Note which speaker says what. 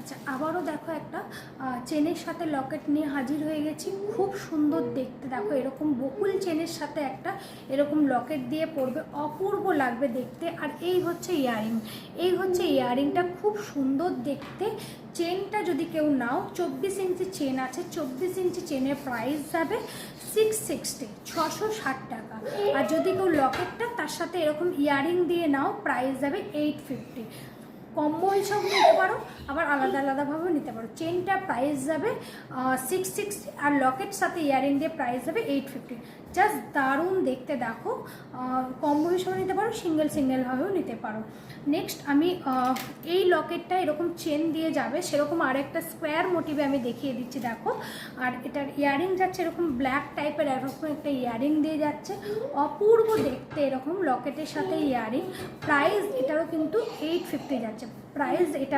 Speaker 1: আচ্ছা, আবারও দেখো একটা চেনের সাথে লকেট নিয়ে হাজির হয়ে গেছি। খুব সুন্দর দেখতে, দেখো এরকম বকুল চেনের সাথে একটা এরকম লকেট দিয়ে পরবে, অপূর্ব লাগবে দেখতে। আর এই হচ্ছে ইয়ারিং, এই হচ্ছে ইয়ারিংটা, খুব সুন্দর দেখতে। চেনটা যদি কেউ নাও, 24 ইঞ্চি চেন আছে, 24 ইঞ্চি চেনের প্রাইস যাবে 660, 660 টাকা। আর যদি কেউ লকেটটা তার সাথে এরকম ইয়ারিং দিয়ে নাও, প্রাইস যাবে 850। কম্বো হিসাবে নিতে পারো, আবার আলাদা আলাদাভাবেও নিতে পারো। চেনটা প্রাইস যাবে 660, আর লকেট সাথে ইয়ারিং দিয়ে প্রাইস যাবে 850। জাস্ট দারুণ দেখতে, দেখো কম্বো হিসাবে নিতে পারো, সিঙ্গেলভাবেও নিতে পারো। নেক্সট আমি এই লকেটটা এরকম চেন দিয়ে যাবে সেরকম আরেকটা স্কোয়ার মোটিভে আমি দেখিয়ে দিচ্ছি, দেখো। আর এটার ইয়ারিং যাচ্ছে এরকম ব্ল্যাক টাইপের, এরকম একটা ইয়ারিং দিয়ে যাচ্ছে, অপূর্ব দেখতে এরকম লকেটের সাথে ইয়ারিং। প্রাইস এটারও কিন্তু 850 যাচ্ছে, প্রাইস এটারও